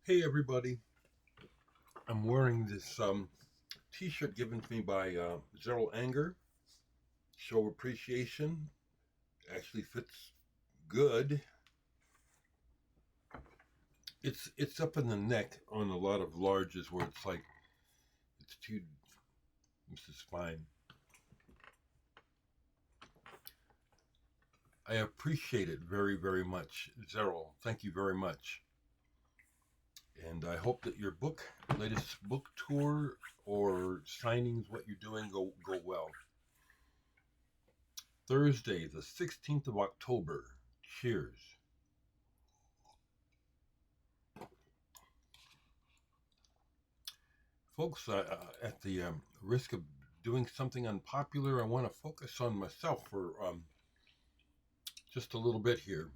Hey everybody, I'm wearing this t-shirt given to me by Zero Anger. Show appreciation. Actually fits good. It's up in the neck on a lot of larges where it's like it's too. This is fine. I appreciate it very very much, Zero. Thank you very much. And I hope that your latest book tour or signings, what you're doing, go well. Thursday, the 16th of October. Cheers. Folks, at the risk of doing something unpopular, I want to focus on myself for just a little bit here.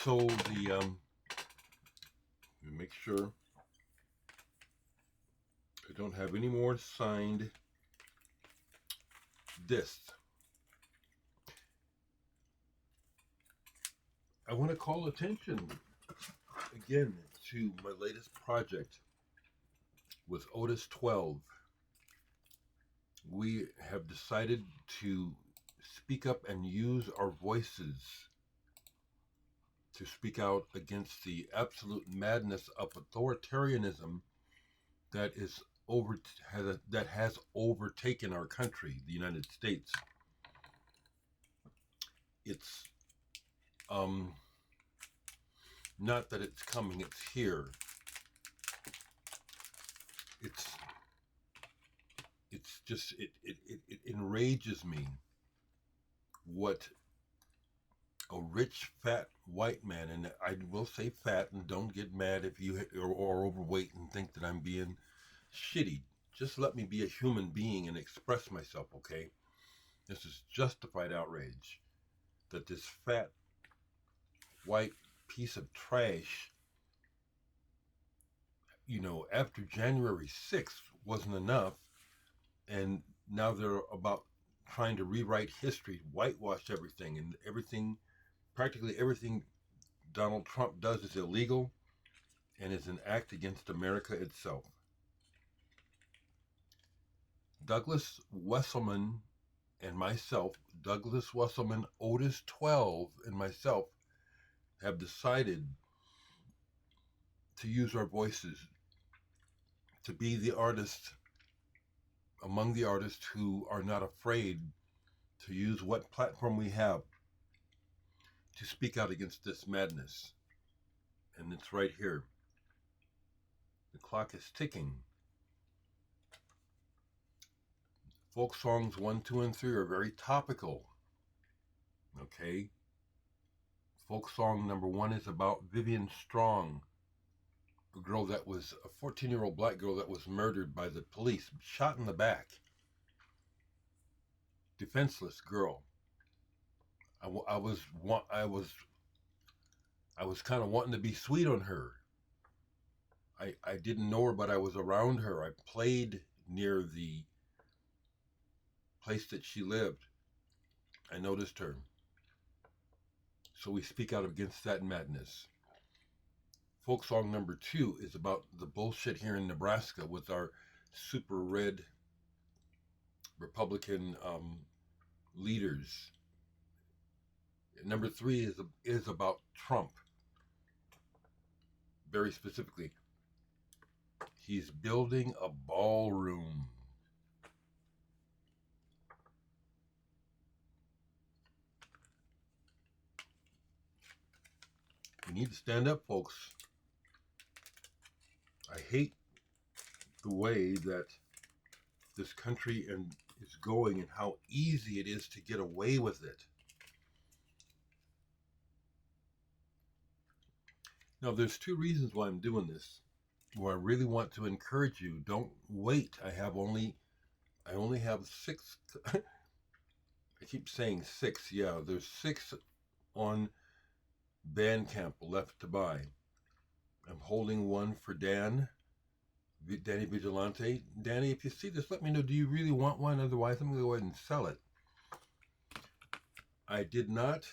So let me make sure I don't have any more signed discs. I want to call attention again to my latest project with Otis 12. We have decided to speak up and use our voices to speak out against the absolute madness of authoritarianism that has overtaken our country, the United States. It's not that it's coming; it's here. It's just it enrages me what a rich fat white man, and I will say fat, and don't get mad if you are overweight and think that I'm being shitty. Just let me be a human being and express myself, okay? This is justified outrage that this fat white piece of trash, after January 6th wasn't enough, and now they're about trying to rewrite history, whitewash everything, and practically everything Donald Trump does is illegal and is an act against America itself. Douglas Wesselman and myself, Douglas Wesselman, Otis 12, and myself have decided to use our voices to be the artists among the artists who are not afraid to use what platform we have to speak out against this madness. And it's right here. The clock is ticking. Folk songs 1, 2, and 3 are very topical. Okay? Folk song number 1 is about Vivian Strong, a 14-year-old black girl that was murdered by the police, shot in the back. Defenseless girl. I was kind of wanting to be sweet on her. I didn't know her, but I was around her. I played near the place that she lived. I noticed her. So we speak out against that madness. Folk song number 2 is about the bullshit here in Nebraska with our super red Republican leaders. Number 3 is about Trump. Very specifically, he's building a ballroom. We need to stand up, folks. I hate the way that this country is going and how easy it is to get away with it. Now, there's 2 reasons why I'm doing this. Where I really want to encourage you, don't wait. I only have 6. I keep saying 6. Yeah, there's 6 on Bandcamp left to buy. I'm holding one for Danny Vigilante. Danny, if you see this, let me know. Do you really want one? Otherwise, I'm going to go ahead and sell it. I did not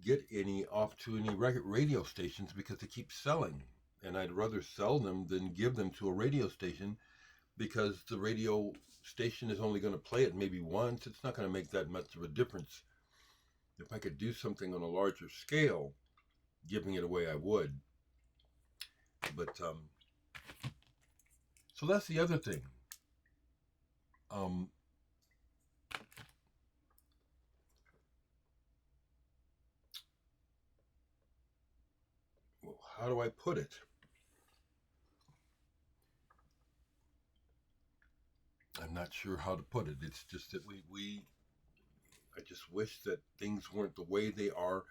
get any off to any radio stations because they keep selling. And I'd rather sell them than give them to a radio station because the radio station is only going to play it maybe once. It's not going to make that much of a difference. If I could do something on a larger scale, giving it away, I would. But so that's the other thing. Um, how do I put it? I'm not sure how to put it. It's just that I just wish that things weren't the way they are,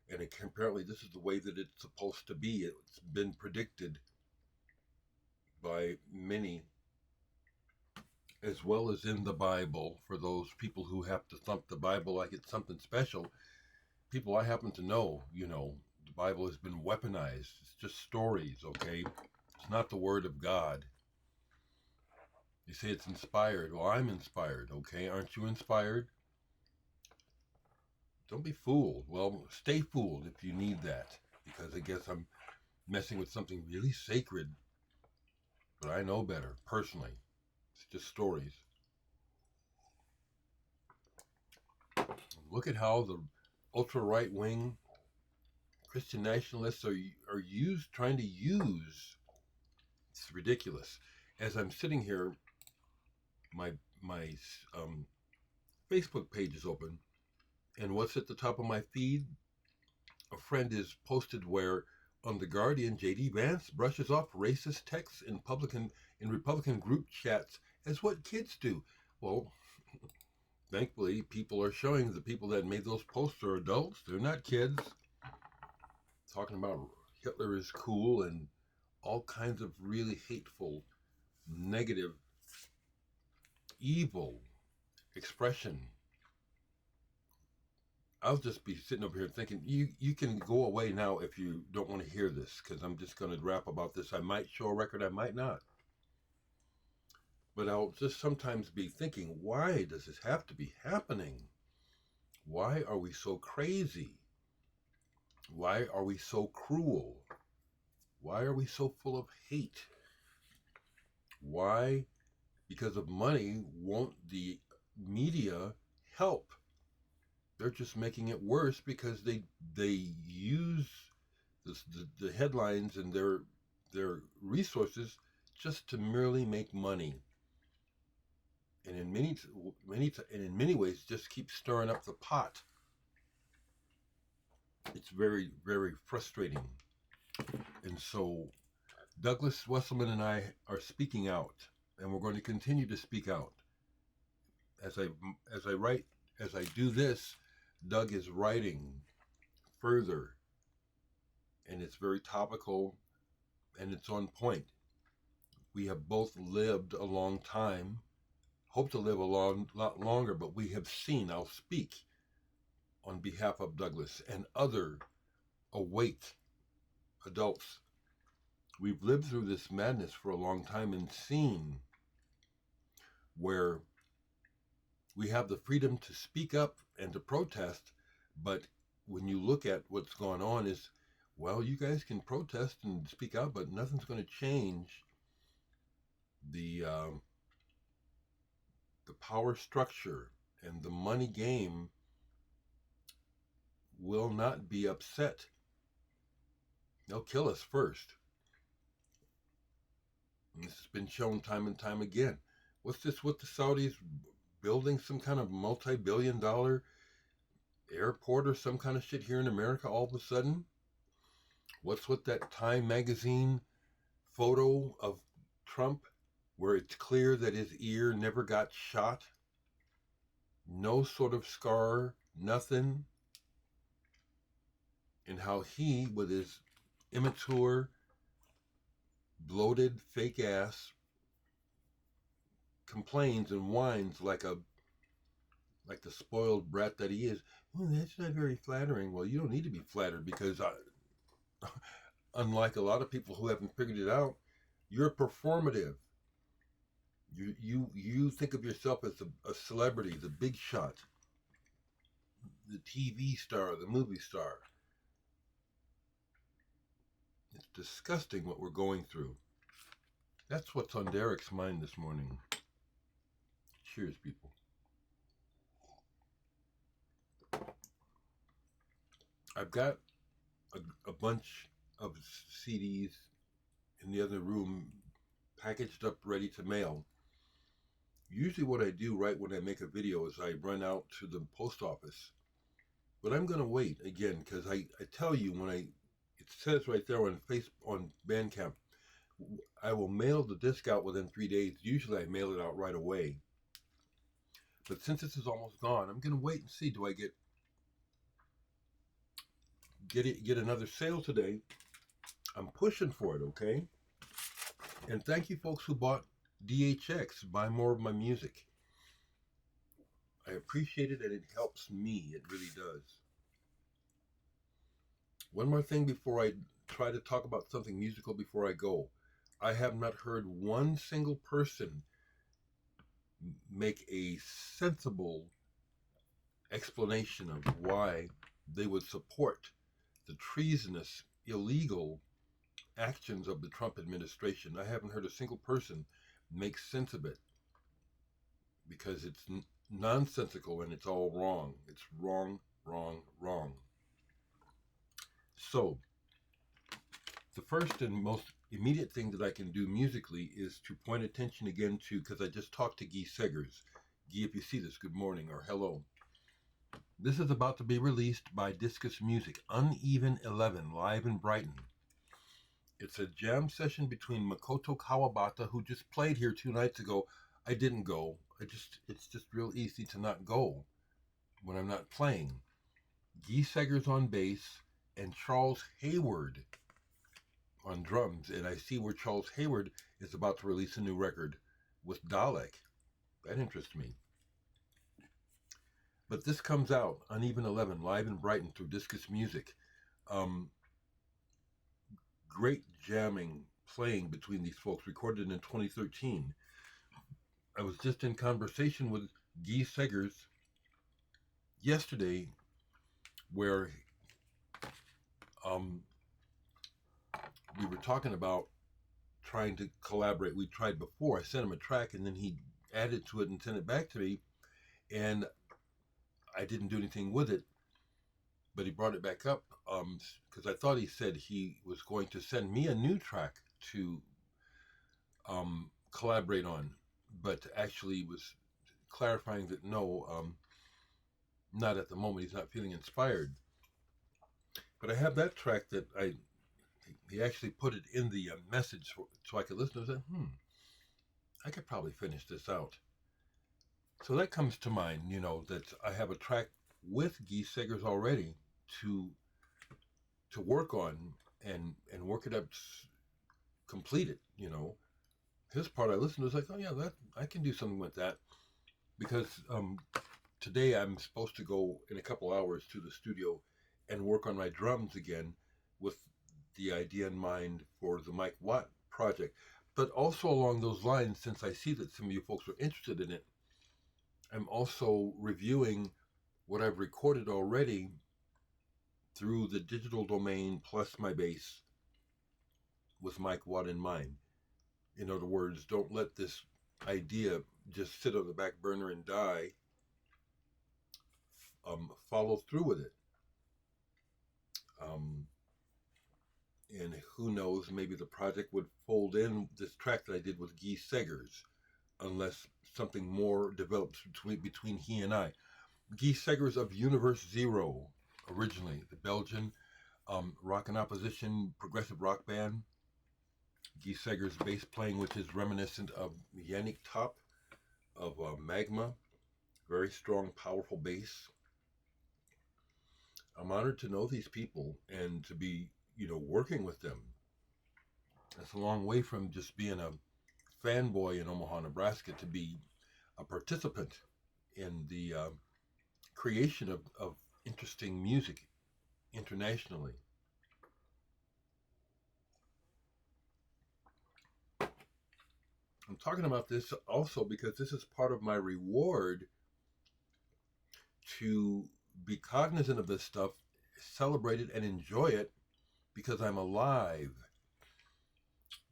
and apparently this is the way that it's supposed to be. It's been predicted by many, as well as in the Bible. For those people who have to thump the Bible like it's something special, people I happen to know, the Bible has been weaponized. It's just stories, okay? It's not the Word of God. You say it's inspired. Well, I'm inspired, okay? Aren't you inspired? Don't be fooled. Well, stay fooled if you need that, because I guess I'm messing with something really sacred, but I know better, personally. It's just stories. Look at how the ultra right wing Christian nationalists are trying to use. It's ridiculous. As I'm sitting here, my Facebook page is open, and what's at the top of my feed? A friend is posted where on The Guardian, J.D. Vance brushes off racist texts in Republican group chats as what kids do. Well, thankfully, people are showing the people that made those posts are adults. They're not kids. Talking about Hitler is cool and all kinds of really hateful, negative, evil expression. I'll just be sitting over here thinking, you can go away now if you don't want to hear this, because I'm just going to rap about this. I might show a record, I might not. But I'll just sometimes be thinking, why does this have to be happening? Why are we so crazy? Why are we so cruel? Why are we so full of hate? Why, because of money, won't the media help? They're just making it worse because they use the headlines and their resources just to merely make money, and in many ways just keep stirring up the pot. It's very, very frustrating. And so Douglas Wesselman and I are speaking out, and we're going to continue to speak out. As I write, as I do this, Doug is writing further, and it's very topical and it's on point. We have both lived a long time, hope to live a lot longer, but we have seen, I'll speak on behalf of Douglas and other awake adults. We've lived through this madness for a long time and seen where we have the freedom to speak up and to protest, but when you look at what's going on is, well, you guys can protest and speak out, but nothing's going to change the power structure, and the money game will not be upset. They'll kill us first. And this has been shown time and time again. What's this with the Saudis building some kind of multi-billion-dollar airport or some kind of shit here in America all of a sudden? What's with that Time magazine photo of Trump where it's clear that his ear never got shot? No sort of scar, nothing. And how he, with his immature, bloated, fake ass, complains and whines like the spoiled brat that he is. Well, that's not very flattering. Well, you don't need to be flattered because unlike a lot of people who haven't figured it out, you're performative. You think of yourself as a celebrity, the big shot. the TV star, the movie star. It's disgusting what we're going through. That's what's on Dereck's mind this morning. Cheers, people. I've got a bunch of CDs in the other room packaged up, ready to mail. Usually what I do right when I make a video is I run out to the post office. But I'm going to wait again because I tell you it says right there on Bandcamp, I will mail the disc out within 3 days. Usually I mail it out right away. But since this is almost gone, I'm going to wait and see. Do I get another sale today? I'm pushing for it, okay? And thank you folks who bought DHX, buy more of my music. I appreciate it and it helps me. It really does. One more thing before I try to talk about something musical before I go. I have not heard one single person make a sensible explanation of why they would support the treasonous, illegal actions of the Trump administration. I haven't heard a single person make sense of it because it's nonsensical and it's all wrong. It's wrong, wrong, wrong. So, the first and most immediate thing that I can do musically is to point attention again to, because I just talked to Guy Seggers. Guy, if you see this, good morning or hello. This is about to be released by Discus Music, Uneven 11, live in Brighton. It's a jam session between Makoto Kawabata, who just played here 2 nights ago. I didn't go. It's just real easy to not go when I'm not playing. Guy Seggers on bass and Charles Hayward on drums. And I see where Charles Hayward is about to release a new record with Dereck. That interests me. But this comes out, Uneven 11, live in Brighton through Discus Music. Great jamming, playing between these folks, recorded in 2013. I was just in conversation with Guy Seggers yesterday where we were talking about trying to collaborate. We tried before. I sent him a track and then he added to it and sent it back to me. And I didn't do anything with it, but he brought it back up because I thought he said he was going to send me a new track to collaborate on, but actually was clarifying that no, not at the moment. He's not feeling inspired. But I have that track that he actually put it in the message so I could listen to it. I said, I could probably finish this out. So that comes to mind, that I have a track with Guy Seggers already to work on and work it up, complete it, His part I listened to was like, oh yeah, that I can do something with that. Because today I'm supposed to go in a couple hours to the studio and work on my drums again with the idea in mind for the Mike Watt project. But also along those lines, since I see that some of you folks are interested in it, I'm also reviewing what I've recorded already through the digital domain plus my bass with Mike Watt in mind. In other words, don't let this idea just sit on the back burner and die. Follow through with it. And who knows, maybe the project would fold in this track that I did with Guy Seggers, unless something more develops between he and I. Guy Seggers of Universe Zero, originally, the Belgian rock and opposition progressive rock band. Guy Seggers' bass playing, which is reminiscent of Yannick Top of Magma. Very strong, powerful bass. I'm honored to know these people and to be, working with them. That's a long way from just being a fanboy in Omaha, Nebraska, to be a participant in the creation of interesting music internationally. I'm talking about this also because this is part of my reward to be cognizant of this stuff, celebrate it, and enjoy it because I'm alive.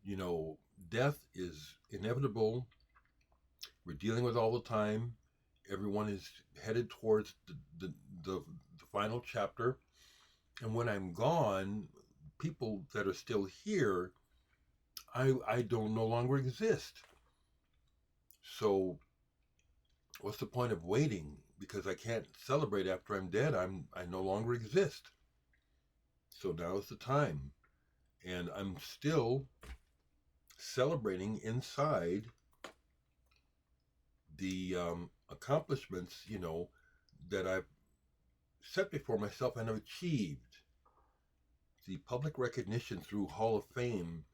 You know, death is inevitable. We're dealing with all the time. Everyone is headed towards the final chapter. And when I'm gone, people that are still here, I don't no longer exist. So what's the point of waiting? Because I can't celebrate after I'm dead. I no longer exist. So now is the time. And I'm still celebrating inside the accomplishments, that I've set before myself and have achieved. The public recognition through Hall of Fame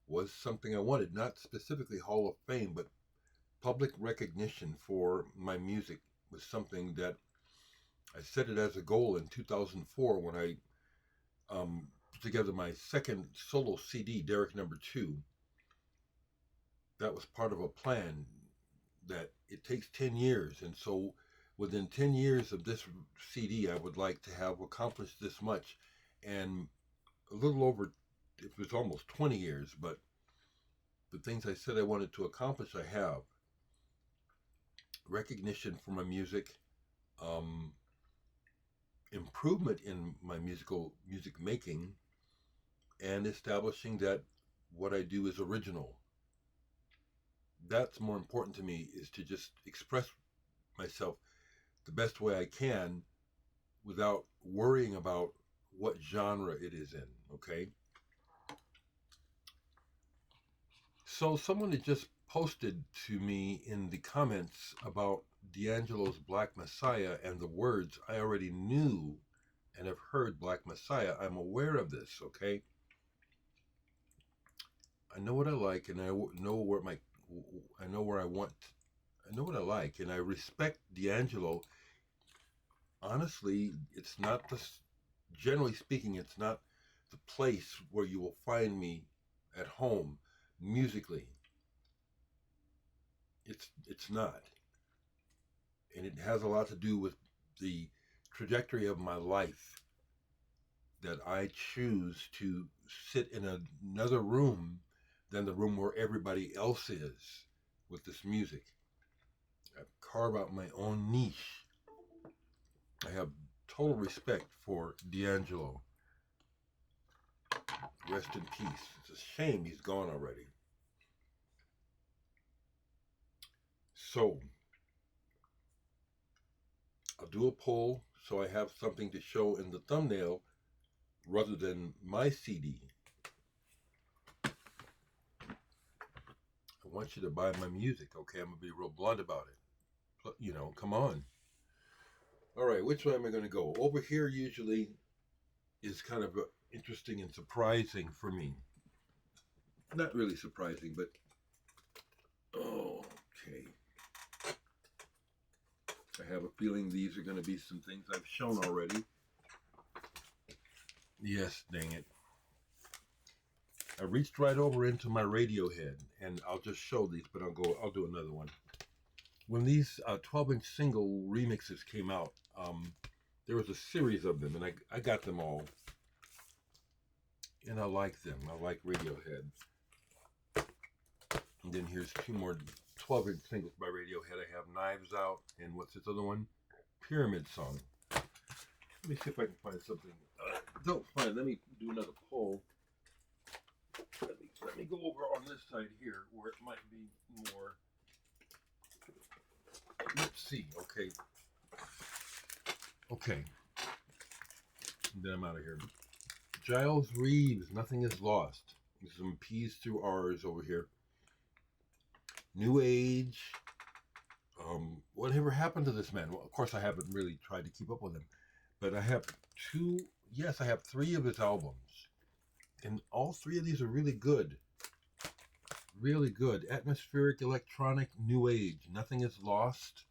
was something I wanted, not specifically Hall of Fame, but public recognition for my music was something that I set it as a goal in 2004 when I put together my second solo CD, Dereck #2. That was part of a plan that it takes 10 years. And so within 10 years of this CD, I would like to have accomplished this much. And a little over, it was almost 20 years, but the things I said I wanted to accomplish, I have. Recognition for my music, improvement in my music making, and establishing that what I do is original. That's more important to me, is to just express myself the best way I can without worrying about what genre it is in, okay? So someone had just posted to me in the comments about D'Angelo's Black Messiah and the words. I already knew and have heard Black Messiah. I'm aware of this, okay? I know what I like, and I know where I know where I want. I know what I like, and I respect D'Angelo. Honestly, it's not generally speaking, it's not the place where you will find me at home musically. It's not. And it has a lot to do with the trajectory of my life, that I choose to sit in another room than the room where everybody else is with this music. I carve out my own niche. I have total respect for D'Angelo. Rest in peace. It's a shame he's gone already. So, I'll do a poll so I have something to show in the thumbnail rather than my CD. I want you to buy my music, okay? I'm going to be real blunt about it. Come on. All right, which way am I going to go? Over here usually is kind of interesting and surprising for me. Not really surprising, but okay. I have a feeling these are going to be some things I've shown already. Yes, dang it. I reached right over into my Radiohead, and I'll just show these, but I'll do another one. When these 12-inch single remixes came out, there was a series of them, and I got them all. And I like them. I like Radiohead. And then here's two more 12-inch singles by Radiohead. I have Knives Out, and what's this other one? Pyramid Song. Let me see if I can find something. Don't find. Let me do another poll. Let me go over on this side here where it might be more. Let's see. Okay. And then I'm out of here. Giles Reeves, Nothing Is Lost. There's some P's through R's over here. New Age. Whatever happened to this man? Well, of course, I haven't really tried to keep up with him. But I have I have 3 of his albums. And all 3 of these are really good. Really good. Atmospheric, electronic, new age. Nothing Is Lost.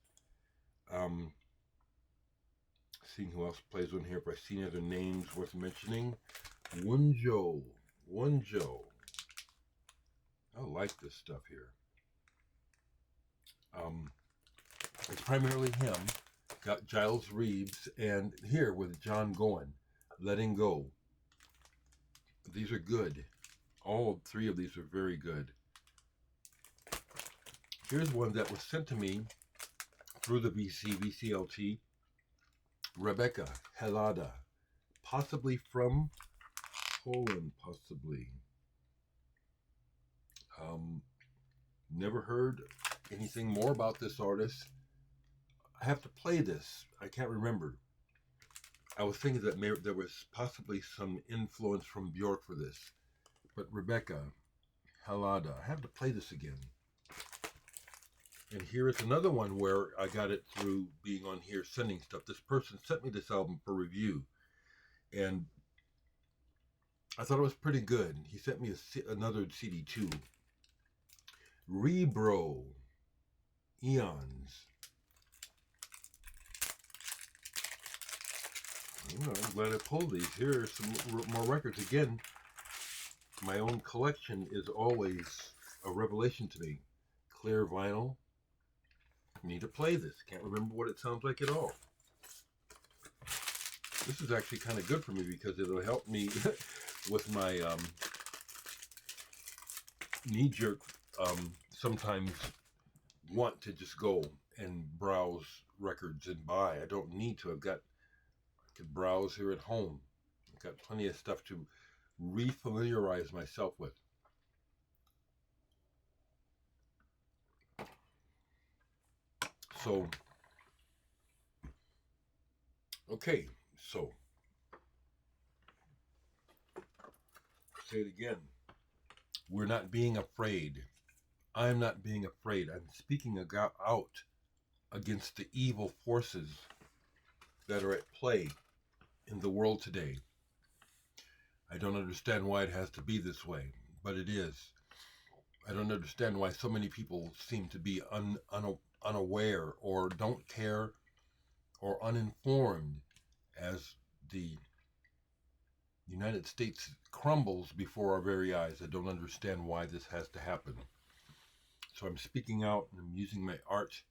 Seeing who else plays on here. If I see any other names worth mentioning. Wunjo. I like this stuff here. It's primarily him. Got Giles Reeves, and here with John Goen, Letting Go. These are good. All three of these are very good. Here's one that was sent to me through the VCLT. Rebecca Helada, possibly from Poland, possibly. Never heard anything more about this artist. I have to play this. I can't remember. I was thinking that there was possibly some influence from Bjork for this. But Rebecca Halada, I have to play this again. And here is another one where I got it through being on here sending stuff. This person sent me this album for review, and I thought it was pretty good. He sent me another CD too. Rebro Eons. I'm glad I pulled these. Here are some more records. Again, my own collection is always a revelation to me. Clear vinyl. I need to play this. Can't remember what it sounds like at all. This is actually kind of good for me because it'll help me with my knee-jerk sometimes want to just go and browse records and buy. I don't need to. I could browse here at home. I've got plenty of stuff to refamiliarize myself with. So, okay, so, say it again. We're not being afraid. I'm not being afraid. I'm speaking out against the evil forces that are at play in the world today. I don't understand why it has to be this way, but it is. I don't understand why so many people seem to be unaware or don't care or uninformed as the United States crumbles before our very eyes. I don't understand why this has to happen. So I'm speaking out and I'm using my art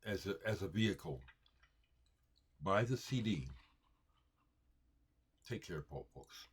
as a vehicle. Buy the CD. Take care, folks.